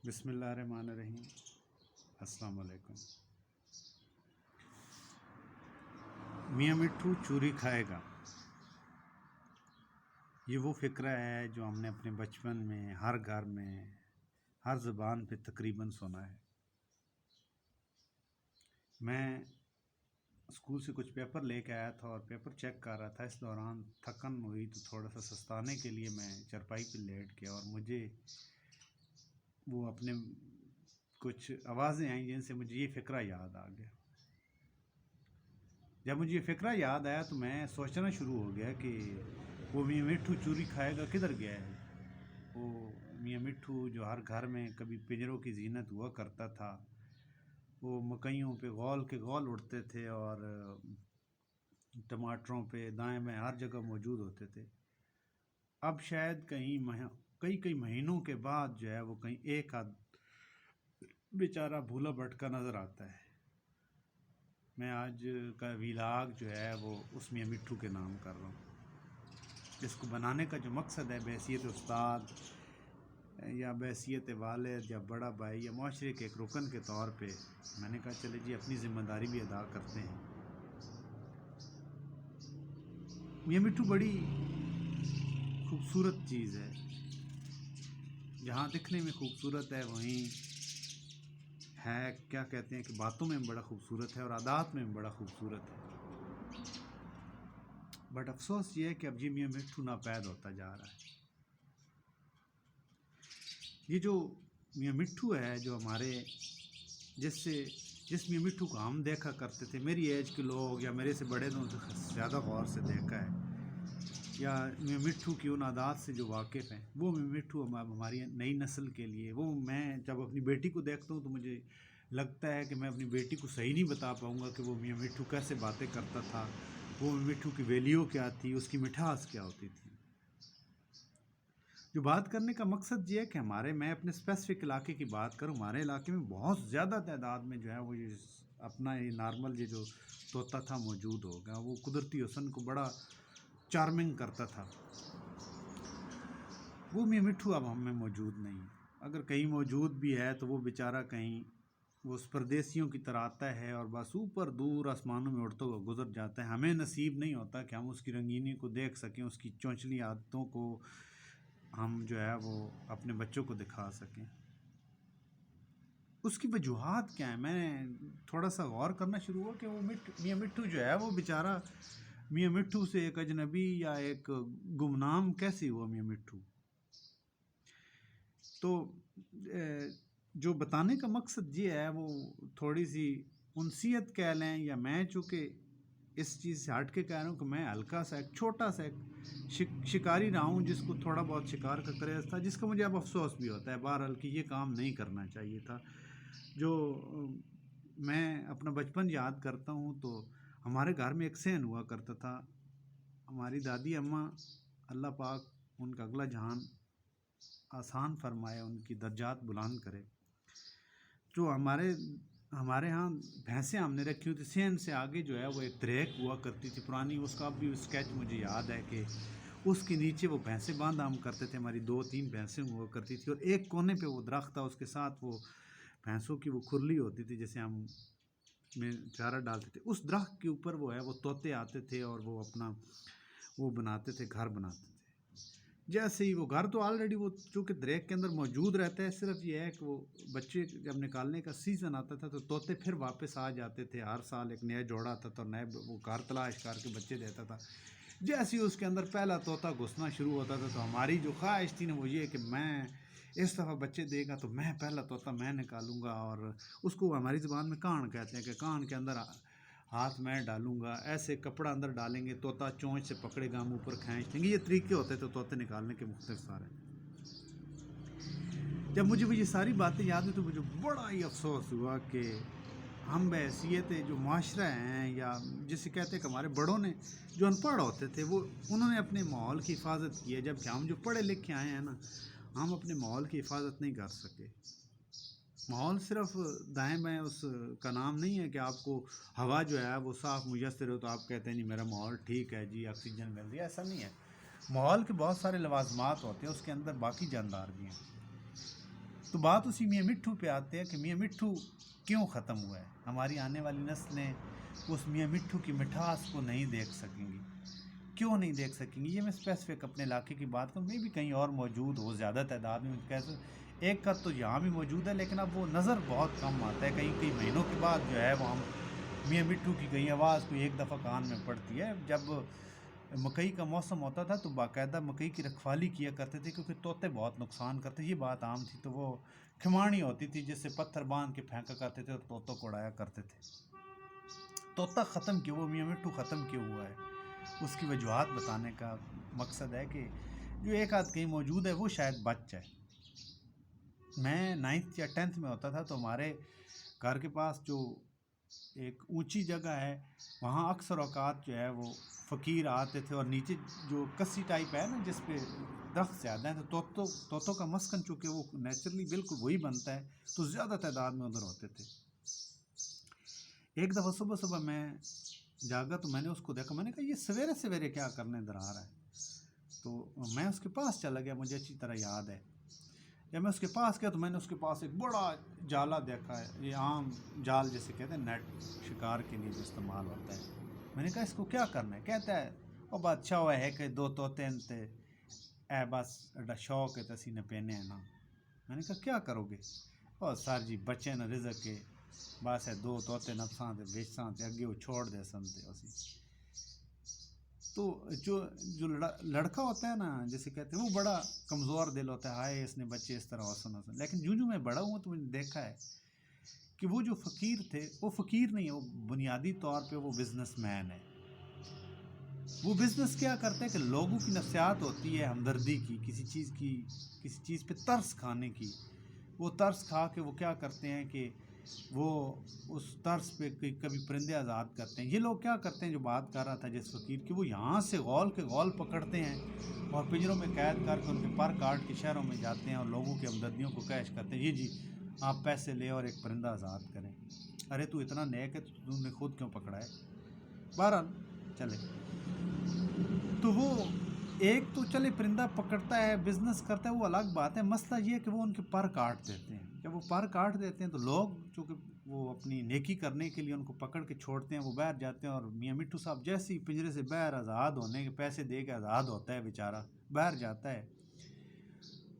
بسم اللہ الرحمن الرحیم۔ السلام علیکم۔ میاں مٹھو چوری کھائے گا، یہ وہ فقرہ ہے جو ہم نے اپنے بچپن میں ہر گھر میں ہر زبان پہ تقریباً سنا ہے۔ میں اسکول سے کچھ پیپر لے کے آیا تھا اور پیپر چیک کر رہا تھا، اس دوران تھکن ہوئی تو تھوڑا سا سستانے کے لیے میں چرپائی پہ لیٹ گیا اور مجھے وہ اپنے کچھ آوازیں آئیں جن سے مجھے یہ فقرہ یاد آ گیا۔ جب مجھے یہ فقرہ یاد آیا تو میں سوچنا شروع ہو گیا کہ وہ میاں مٹھو چوری کھائے گا کدھر گیا ہے۔ وہ میاں مٹھو جو ہر گھر میں کبھی پنجروں کی زینت ہوا کرتا تھا، وہ مکئیوں پہ غول کے غول اڑتے تھے اور ٹماٹروں پہ دائیں بائیں ہر جگہ موجود ہوتے تھے، اب شاید کئی مہینوں کے بعد جو ہے وہ کہیں ایک آدھ بیچارہ بھولا بھٹکا نظر آتا ہے۔ میں آج کا ویلاگ جو ہے وہ اس میاں مٹھو کے نام کر رہا ہوں، جس کو بنانے کا جو مقصد ہے بحیثیت استاد یا بحیثیت والد یا بڑا بھائی یا معاشرے کے ایک رکن کے طور پہ میں نے کہا چلے جی اپنی ذمہ داری بھی ادا کرتے ہیں۔ میاں مٹھو بڑی خوبصورت چیز ہے، جہاں دکھنے میں خوبصورت ہے وہیں ہے کیا کہتے ہیں کہ باتوں میں بڑا خوبصورت ہے اور عادات میں بڑا خوبصورت ہے۔ بٹ افسوس یہ ہے کہ اب یہ میاں مٹھو ناپید ہوتا جا رہا ہے۔ یہ جو میاں مٹھو ہے جو ہمارے جس میاں مٹھو کو ہم دیکھا کرتے تھے، میری ایج کے لوگ یا میرے سے بڑے لوگوں سے زیادہ غور سے دیکھا ہے، یا میاں مٹھو کی ان عادات سے جو واقف ہیں، وہ میاں مٹھو ہماری نئی نسل کے لیے، وہ میں جب اپنی بیٹی کو دیکھتا ہوں تو مجھے لگتا ہے کہ میں اپنی بیٹی کو صحیح نہیں بتا پاؤں گا کہ وہ میاں مٹھو کیسے باتیں کرتا تھا، وہ میاں مٹھو کی ویلیو کیا تھی، اس کی مٹھاس کیا ہوتی تھی۔ جو بات کرنے کا مقصد یہ ہے کہ میں اپنے اسپیسیفک علاقے کی بات کروں، ہمارے علاقے میں بہت زیادہ تعداد میں جو ہے وہ یہ اپنا یہ نارمل یہ جو طوطا تھا موجود ہوگا، وہ قدرتی حسن کو بڑا چارمنگ کرتا تھا۔ وہ میاں مٹھو اب ہم میں موجود نہیں، اگر کہیں موجود بھی ہے تو وہ بیچارہ کہیں وہ اس پردیسیوں کی طرح آتا ہے اور بس اوپر دور آسمانوں میں اڑتا ہوا گزر جاتا ہے۔ ہمیں نصیب نہیں ہوتا کہ ہم اس کی رنگینی کو دیکھ سکیں، اس کی چونچلی عادتوں کو ہم جو ہے وہ اپنے بچوں کو دکھا سکیں۔ اس کی وجوہات کیا ہیں؟ میں نے تھوڑا سا غور کرنا شروع ہوا کہ وہ میاں مٹھو جو ہے وہ بیچارہ میاں مٹھو سے ایک اجنبی یا ایک گمنام کیسے ہوا میاں مٹھو۔ تو جو بتانے کا مقصد یہ ہے وہ تھوڑی سی انسیت کہہ لیں، یا میں چونکہ اس چیز سے ہٹ کے کہہ رہا ہوں کہ میں ہلکا سا ایک چھوٹا سا ایک شکاری رہا ہوں جس کو تھوڑا بہت شکار کا کریز تھا، جس کا مجھے اب افسوس بھی ہوتا ہے بہرحال کہ یہ کام نہیں کرنا چاہیے تھا۔ جو میں اپنا بچپن یاد کرتا ہوں تو ہمارے گھر میں ایک صحن ہوا کرتا تھا، ہماری دادی اماں اللہ پاک ان کا اگلا جہان آسان فرمائے، ان کی درجات بلند کرے، جو ہمارے ہاں بھینسیں ہم نے رکھی ہوئی تھی، صحن سے آگے جو ہے وہ ایک دریک ہوا کرتی تھی پرانی، اس کا بھی اسکیچ مجھے یاد ہے کہ اس کے نیچے وہ بھینسیں باندھ ہم کرتے تھے، ہماری 2-3 بھینسیں ہوا کرتی تھی اور ایک کونے پہ وہ درخت تھا، اس کے ساتھ وہ بھینسوں کی وہ کھرلی ہوتی تھی جیسے ہم میں چارہ ڈالتے تھے، اس درخت کے اوپر وہ ہے وہ طوطے آتے تھے اور وہ اپنا وہ بناتے تھے، گھر بناتے تھے۔ جیسے ہی وہ گھر تو آلریڈی وہ چونکہ دریک کے اندر موجود رہتا ہے، صرف یہ ہے کہ وہ بچے جب نکالنے کا سیزن آتا تھا تو طوطے پھر واپس آ جاتے تھے، ہر سال ایک نیا جوڑا آتا تھا اور نئے وہ گھر تلاش کر کے بچے دیتا تھا۔ جیسے ہی اس کے اندر پہلا طوطا گھسنا شروع ہوتا تھا تو ہماری جو خواہش تھی نا وہ یہ کہ میں اس دفعہ بچے دے گا تو میں پہلا طوطا میں نکالوں گا، اور اس کو ہماری زبان میں کان کہتے ہیں کہ کان کے اندر ہاتھ میں ڈالوں گا، ایسے کپڑا اندر ڈالیں گے، طوطا چونچ سے پکڑے گا، ہم اوپر کھینچ دیں گے۔ یہ طریقے ہوتے تھے طوطے نکالنے کے مختلف سارے۔ جب مجھے وہ یہ ساری باتیں یاد ہوئی تو مجھے بڑا ہی افسوس ہوا کہ ہم بحیثیت جو معاشرہ ہیں یا جسے کہتے ہیں کہ ہمارے بڑوں نے جو ان پڑھ ہوتے تھے انہوں نے اپنے ماحول کی حفاظت کی ہے، جبکہ ہم جو پڑھے لکھے آئے ہیں نا ہم اپنے ماحول کی حفاظت نہیں کر سکے۔ ماحول صرف دائیں بائیں اس کا نام نہیں ہے کہ آپ کو ہوا جو ہے وہ صاف میسر ہو تو آپ کہتے ہیں نہیں میرا ماحول ٹھیک ہے جی، آکسیجن مل رہی ہے، ایسا نہیں ہے۔ ماحول کے بہت سارے لوازمات ہوتے ہیں، اس کے اندر باقی جاندار بھی ہیں۔ تو بات اسی میاں مٹھو پہ آتے ہیں کہ میاں مٹھو کیوں ختم ہوا ہے. ہماری آنے والی نسلیں اس میاں مٹھو کی مٹھاس کو نہیں دیکھ سکیں گی. کیوں نہیں دیکھ سکیں گی؟ یہ میں اسپیسیفک اپنے علاقے کی بات کروں، میں بھی کہیں اور موجود ہو زیادہ تعداد میں کیسے ایک کا تو یہاں بھی موجود ہے، لیکن اب وہ نظر بہت کم آتا ہے. کئی مہینوں کے بعد جو ہے وہ ہم میاں مٹھو کی کہیں آواز کوئی ایک دفعہ کان میں پڑتی ہے. جب مکئی کا موسم ہوتا تھا تو باقاعدہ مکئی کی رکھوالی کیا کرتے تھے، کیونکہ طوطے بہت نقصان کرتے، یہ بات عام تھی. تو وہ کھمانی ہوتی تھی جس سے پتھر باندھ کے پھینکا کرتے تھے اور طوطوں کو اڑایا کرتے تھے. طوطا ختم کیوں، وہ میاں مٹھو ختم کیوں ہوا ہے، اس کی وجوہات بتانے کا مقصد ہے کہ جو ایک آدھ کہیں موجود ہے وہ شاید بچ جائے. میں 9th یا 10th میں ہوتا تھا تو ہمارے گھر کے پاس جو ایک اونچی جگہ ہے وہاں اکثر اوقات جو ہے وہ فقیر آتے تھے، اور نیچے جو کسی ٹائپ ہے نا جس پہ درخت زیادہ ہیں، تو طوطوں کا مسکن چونکہ وہ نیچرلی بالکل وہی بنتا ہے تو زیادہ تعداد میں ادھر ہوتے تھے. ایک دفعہ صبح میں جاگا تو میں نے اس کو دیکھا، میں نے کہا یہ سویرے سویرے کیا کرنے ادھر آ رہا ہے. تو میں اس کے پاس چلا گیا، مجھے اچھی طرح یاد ہے. جب میں اس کے پاس گیا تو میں نے اس کے پاس ایک بڑا جالا دیکھا ہے، یہ عام جال جیسے کہتے ہیں، نیٹ شکار کے لیے جو استعمال ہوتا ہے. میں نے کہا اس کو کیا کرنا ہے؟ کہتا ہے وہ بادشاہ ہوا ہے کہ 2 طوطے انتے اے بس ایڈا شوق ہے تسی نے پینے ہیں نا. میں نے کہا کیا کرو گے؟ اور سر جی بچے نہ رزق کے بس ہے 2 طوطے نفساں تے بیچساں تے اگے وہ چھوڑ دے سن تے اسی. تو جو لڑکا ہوتا ہے نا جیسے کہتے ہیں وہ بڑا کمزور دل ہوتا ہے، ہائے اس نے بچے اس طرح ہوسن. لیکن جو میں بڑا ہوں تو میں نے دیکھا ہے کہ وہ جو فقیر تھے وہ فقیر نہیں ہے، وہ بنیادی طور پہ وہ بزنس مین ہے. وہ بزنس کیا کرتے ہیں کہ لوگوں کی نفسیات ہوتی ہے ہمدردی کی، کسی چیز پہ ترس کھانے کی. وہ ترس کھا کے وہ کیا کرتے ہیں کہ وہ اس طرز پہ کبھی پرندے آزاد کرتے ہیں. یہ لوگ کیا کرتے ہیں، جو بات کر رہا تھا جس فقیر کی، وہ یہاں سے غول کے غول پکڑتے ہیں اور پنجروں میں قید کر کے ان کے پر کاٹ کے شہروں میں جاتے ہیں اور لوگوں کی ہمدردیوں کو کیش کرتے ہیں. یہ جی آپ پیسے لے اور ایک پرندہ آزاد کریں. ارے تو اتنا نیک ہے تو تم نے خود کیوں پکڑا ہے؟ بہرحال چلے تو وہ ایک تو چلے پرندہ پکڑتا ہے بزنس کرتا ہے وہ الگ بات ہے. مسئلہ یہ ہے کہ وہ ان کے پر کاٹ دیتے ہیں. جب وہ پر کاٹ دیتے ہیں تو لوگ چونکہ وہ اپنی نیکی کرنے کے لیے ان کو پکڑ کے چھوڑتے ہیں، وہ باہر جاتے ہیں. اور میاں مٹھو صاحب جیسے ہی پنجرے سے باہر آزاد ہونے کے پیسے دے کے آزاد ہوتا ہے بیچارہ، باہر جاتا ہے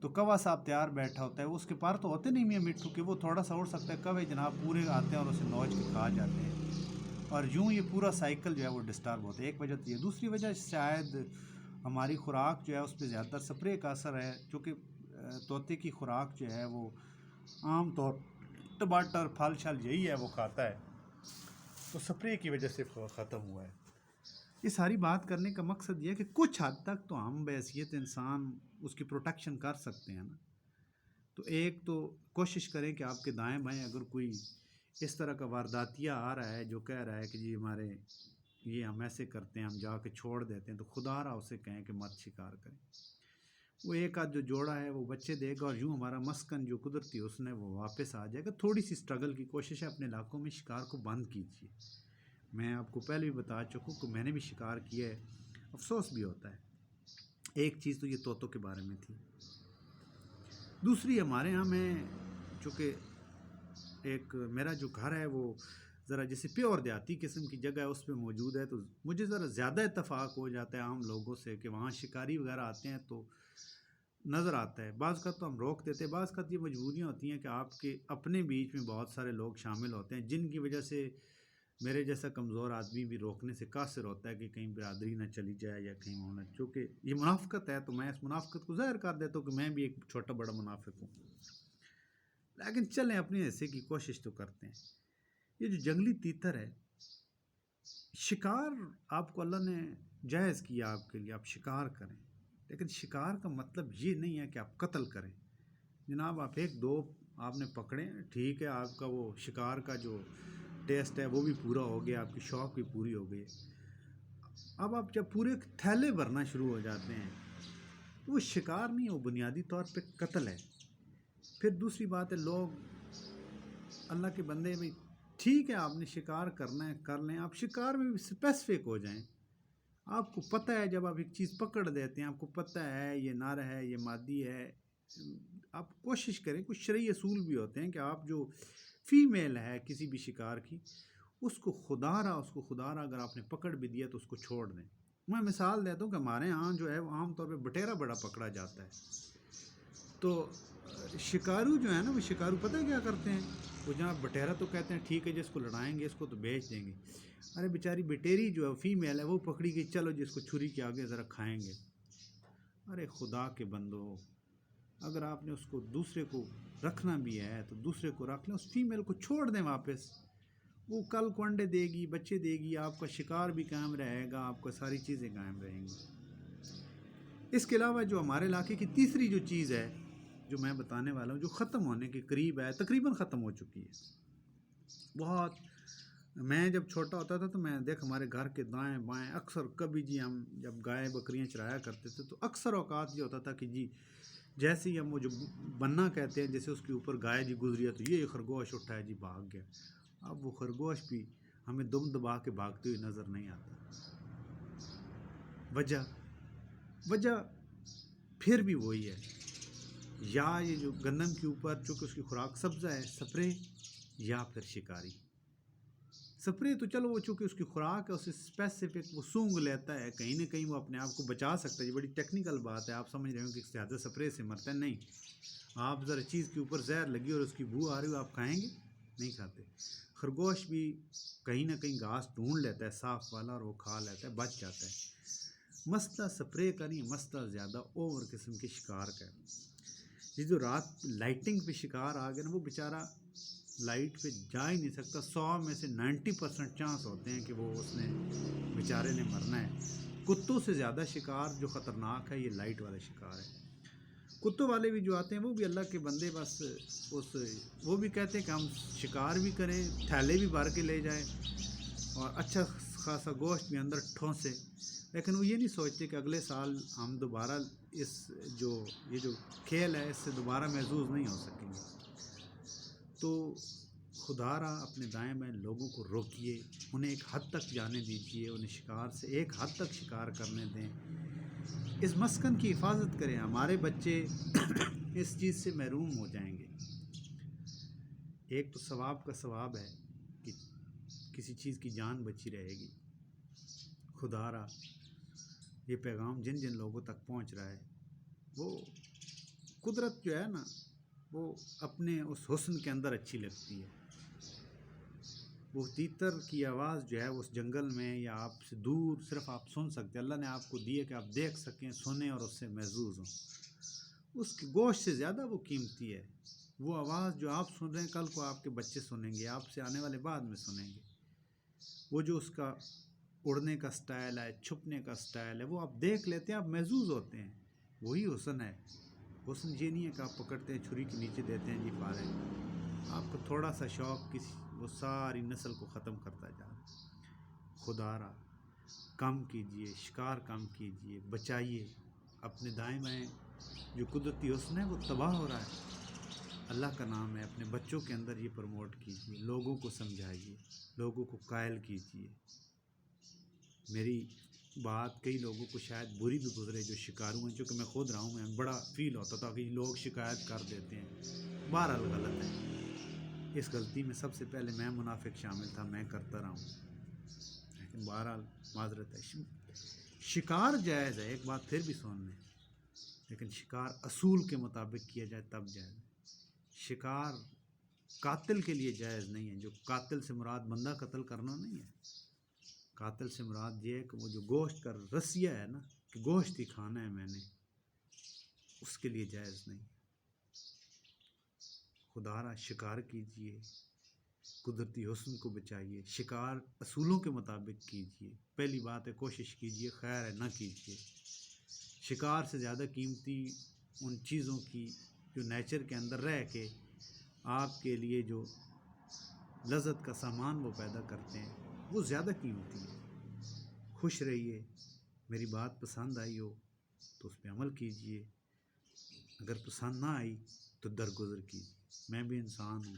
تو کوا صاحب تیار بیٹھا ہوتا ہے. اس کے پر تو ہوتے نہیں میاں مٹھو کے، وہ تھوڑا سا اڑ سکتا ہے، کوے جناب پورے آتے ہیں اور اسے نوچ کے کھا جاتے ہیں. اور یوں یہ پورا سائیکل جو ہے وہ ڈسٹرب ہوتا ہے. ایک وجہ تو یہ، دوسری وجہ شاید ہماری خوراک جو ہے اس پہ زیادہ تر سپرے کا اثر ہے. چونکہ طوطے کی خوراک جو ہے وہ عام طور ٹماٹر پھل شل یہی ہے وہ کھاتا ہے، تو سپرے کی وجہ سے ختم ہوا ہے. یہ ساری بات کرنے کا مقصد یہ ہے کہ کچھ حد تک تو ہم بحیثیت انسان اس کی پروٹیکشن کر سکتے ہیں نا. تو ایک تو کوشش کریں کہ آپ کے دائیں بائیں اگر کوئی اس طرح کا وارداتیہ آ رہا ہے جو کہہ رہا ہے کہ جی ہمارے یہ ہم ایسے کرتے ہیں، ہم جا کے چھوڑ دیتے ہیں، تو خدا رہا اسے کہیں کہ مت شکار کریں. وہ ایک آدھ جو جوڑا ہے وہ بچے دے گا اور یوں ہمارا مسکن جو قدرتی اس نے وہ واپس آ جائے گا. تھوڑی سی سٹرگل کی کوشش ہے، اپنے علاقوں میں شکار کو بند کیجیے. میں آپ کو پہلے بھی بتا چکا کہ میں نے بھی شکار کیا ہے، افسوس بھی ہوتا ہے. ایک چیز تو یہ طوطوں کے بارے میں تھی. دوسری ہمارے ہاں میں چونکہ ایک میرا جو گھر ہے وہ ذرا جیسے پیور دیہاتی قسم کی جگہ ہے اس پہ موجود ہے، تو مجھے ذرا زیادہ اتفاق ہو جاتا ہے عام لوگوں سے کہ وہاں شکاری وغیرہ آتے ہیں تو نظر آتا ہے. بعض کا تو ہم روک دیتے ہیں، بعض کا یہ مجبوریاں ہوتی ہیں کہ آپ کے اپنے بیچ میں بہت سارے لوگ شامل ہوتے ہیں جن کی وجہ سے میرے جیسا کمزور آدمی بھی روکنے سے قاصر ہوتا ہے کہ کہیں برادری نہ چلی جائے یا کہیں ہونا. چونکہ یہ منافقت ہے تو میں اس منافقت کو ظاہر کر دیتا ہوں کہ میں بھی ایک چھوٹا بڑا منافق ہوں. لیکن چلیں اپنے حصے کی کوشش تو کرتے ہیں. یہ جو جنگلی تیتر ہے، شکار آپ کو اللہ نے جائز کیا آپ کے لیے، آپ شکار کریں، لیکن شکار کا مطلب یہ نہیں ہے کہ آپ قتل کریں. جناب آپ ایک دو آپ نے پکڑے ٹھیک ہے، آپ کا وہ شکار کا جو ٹیسٹ ہے وہ بھی پورا ہو گیا، آپ کی شوق بھی پوری ہو گئی. اب آپ جب پورے تھیلے بھرنا شروع ہو جاتے ہیں تو وہ شکار نہیں، وہ بنیادی طور پہ قتل ہے. پھر دوسری بات ہے، لوگ اللہ کے بندے میں ٹھیک ہے آپ نے شکار کرنا ہے کر لیں، آپ شکار میں بھی اسپیسیفک ہو جائیں. آپ کو پتہ ہے جب آپ ایک چیز پکڑ دیتے ہیں، آپ کو پتہ ہے یہ نر ہے یہ مادی ہے، آپ کوشش کریں، کچھ شرعی اصول بھی ہوتے ہیں کہ آپ جو فیمیل ہے کسی بھی شکار کی، اس کو خدا را اگر آپ نے پکڑ بھی دیا تو اس کو چھوڑ دیں۔ میں مثال دیتا ہوں کہ ہمارے ہاں جو ہے وہ عام طور پہ بٹیرا بڑا پکڑا جاتا ہے، تو شکارو جو ہے نا، وہ شکارو پتہ ہے کیا کرتے ہیں، وہ جہاں بٹیرا تو کہتے ہیں ٹھیک ہے جس کو لڑائیں گے اس کو تو بیچ دیں گے، ارے بیچاری بٹیری جو ہے فیمیل ہے وہ پکڑی گئی، چلو جس کو چھری کے آگے ذرا کھائیں گے۔ ارے خدا کے بندو، اگر آپ نے اس کو دوسرے کو رکھنا بھی ہے تو دوسرے کو رکھ لیں، اس فیمیل کو چھوڑ دیں واپس، وہ کل کو انڈے دے گی، بچے دے گی، آپ کا شکار بھی قائم رہے گا، آپ کا ساری چیزیں قائم رہیں گی۔ اس کے علاوہ جو ہمارے علاقے کی تیسری جو چیز ہے جو میں بتانے والا ہوں، جو ختم ہونے کے قریب ہے، تقریباً ختم ہو چکی ہے بہت۔ میں جب چھوٹا ہوتا تھا تو میں دیکھ ہمارے گھر کے دائیں بائیں اکثر کبھی جی ہم جب گائے بکریاں چرایا کرتے تھے تو اکثر اوقات یہ ہوتا تھا کہ جی جیسے ہی ہم وہ جو بننا کہتے ہیں، جیسے اس کے اوپر گائے جی گزری ہے تو یہ خرگوش اٹھا ہے جی بھاگ گیا۔ اب وہ خرگوش بھی ہمیں دم دبا کے بھاگتے ہوئے نظر نہیں آتا۔ وجہ پھر بھی وہی ہے، یا یہ جو گندم کے اوپر چونکہ اس کی خوراک سبزہ ہے، سپرے، یا پھر شکاری۔ سپرے تو چلو وہ چونکہ اس کی خوراک ہے، اسے اسپیسیفک وہ سونگ لیتا ہے، کہیں نہ کہیں وہ اپنے آپ کو بچا سکتا ہے۔ یہ بڑی ٹیکنیکل بات ہے، آپ سمجھ رہے ہو کہ زیادہ سپرے سے مرتا ہے، نہیں۔ آپ ذرا چیز کے اوپر زہر لگی اور اس کی بو آ رہی ہو، آپ کھائیں گے؟ نہیں کھاتے۔ خرگوش بھی کہیں نہ کہیں گھاس ڈھونڈ لیتا ہے صاف والا اور وہ کھا لیتا ہے، بچ جاتا ہے۔ مسئلہ سپرے کا نہیں، مسئلہ زیادہ اوور قسم کے شکار کا ہے۔ یہ جو رات لائٹنگ پہ شکار آ گیا نا، وہ بیچارہ لائٹ پہ جا ہی نہیں سکتا، 100 میں سے 90% چانس ہوتے ہیں کہ وہ اس نے بیچارے نے مرنا ہے۔ کتوں سے زیادہ شکار جو خطرناک ہے یہ لائٹ والا شکار ہے۔ کتوں والے بھی جو آتے ہیں وہ بھی اللہ کے بندے، بس وہ بھی کہتے ہیں کہ ہم شکار بھی کریں، تھیلے بھی بھر کے لے جائیں اور اچھا خاصا گوشت بھی اندر ٹھونسے، لیکن وہ یہ نہیں سوچتے کہ اگلے سال ہم دوبارہ یہ جو کھیل ہے اس سے دوبارہ محظوظ نہیں ہو سکیں گے۔ تو خدا را اپنے دائیں بائیں لوگوں کو روکیے، انہیں ایک حد تک جانے دیجیے، انہیں شکار سے ایک حد تک شکار کرنے دیں، اس مسکن کی حفاظت کریں۔ ہمارے بچے اس چیز سے محروم ہو جائیں گے۔ ایک تو ثواب کا ثواب ہے کہ کسی چیز کی جان بچی رہے گی۔ خدا را یہ پیغام جن جن لوگوں تک پہنچ رہا ہے، وہ قدرت جو ہے نا وہ اپنے اس حسن کے اندر اچھی لگتی ہے۔ وہ تیتر کی آواز جو ہے اس جنگل میں یا آپ سے دور صرف آپ سن سکتے، اللہ نے آپ کو دیے کہ آپ دیکھ سکیں، سنیں اور اس سے محظوظ ہوں۔ اس کے گوشت سے زیادہ وہ قیمتی ہے۔ وہ آواز جو آپ سن رہے ہیں کل کو آپ کے بچے سنیں گے، آپ سے آنے والے بعد میں سنیں گے۔ وہ جو اس کا اڑنے کا سٹائل ہے، چھپنے کا سٹائل ہے، وہ آپ دیکھ لیتے ہیں، آپ محظوظ ہوتے ہیں۔ وہی حسن ہے۔ حسن یہ نہیں ہے کہ آپ پکڑتے ہیں چھری کے نیچے دیتے ہیں جی فارغ۔ آپ کو تھوڑا سا شوق کسی وہ ساری نسل کو ختم کرتا جا رہا ہے۔ خدا را کم کیجئے، شکار کم کیجئے، بچائیے اپنے دائیں بائیں جو قدرتی حسن ہے وہ تباہ ہو رہا ہے۔ اللہ کا نام ہے، اپنے بچوں کے اندر یہ پروموٹ کیجئے، لوگوں کو سمجھائیے، لوگوں کو قائل کیجئے۔ میری بات کئی لوگوں کو شاید بری بھی گزرے جو شکاروں ہیں، چونکہ میں خود رہا ہوں، میں بڑا فیل ہوتا تھا کہ لوگ شکایت کر دیتے ہیں، بہرحال غلط ہے۔ اس غلطی میں سب سے پہلے میں منافق شامل تھا، میں کرتا رہا ہوں، لیکن بہرحال معذرت ہے۔ شکار جائز ہے، ایک بات پھر بھی سن لیں، لیکن شکار اصول کے مطابق کیا جائے تب جائز ہے۔ شکار قاتل کے لیے جائز نہیں ہے۔ جو قاتل سے مراد بندہ قتل کرنا نہیں ہے، قاتل سے مراد یہ ہے کہ وہ جو گوشت کا رسیہ ہے نا کہ گوشت ہی کھانا ہے میں نے، اس کے لیے جائز نہیں۔ خدا را شکار کیجئے، قدرتی حسن کو بچائیے، شکار اصولوں کے مطابق کیجئے۔ پہلی بات ہے کوشش کیجئے، خیر ہے نہ کیجئے۔ شکار سے زیادہ قیمتی ان چیزوں کی جو نیچر کے اندر رہ کے آپ کے لیے جو لذت کا سامان وہ پیدا کرتے ہیں وہ زیادہ قیمتی ہے۔ خوش رہیے۔ میری بات پسند آئی ہو تو اس پہ عمل کیجئے، اگر پسند نہ آئی تو درگزر کیجئے۔ میں بھی انسان ہوں،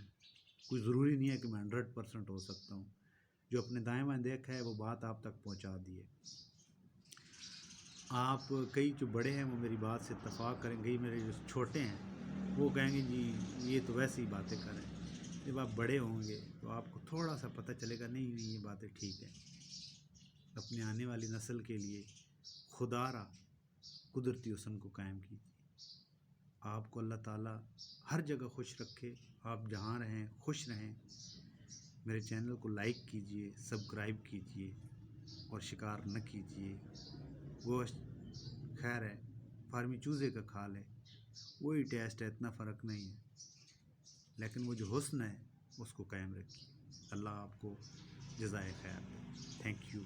کوئی ضروری نہیں ہے کہ میں 100% ہو سکتا ہوں۔ جو اپنے دائیں بائیں دیکھا ہے وہ بات آپ تک پہنچا دی ہے۔ آپ کئی جو بڑے ہیں وہ میری بات سے اتفاق کریں گے، میرے جو چھوٹے ہیں وہ کہیں گے جی یہ تو ویسے ہی باتیں کر رہے ہیں۔ جب آپ بڑے ہوں گے تو آپ کو تھوڑا سا پتہ چلے گا نہیں نہیں یہ باتیں ٹھیک ہیں۔ اپنے آنے والی نسل کے لیے خدا را قدرتی حسن کو قائم کیجیے۔ آپ کو اللہ تعالیٰ ہر جگہ خوش رکھے، آپ جہاں رہیں خوش رہیں۔ میرے چینل کو لائک کیجیے، سبسکرائب کیجیے اور شکار نہ کیجیے۔ گوشت خیر ہے، فارمی چوزے کا کھال ہے، وہی ٹیسٹ ہے، اتنا فرق نہیں ہے، لیکن وہ جو حسن ہے اس کو قائم رکھیے۔ اللہ آپ کو جزائے خیر دے۔ Thank you.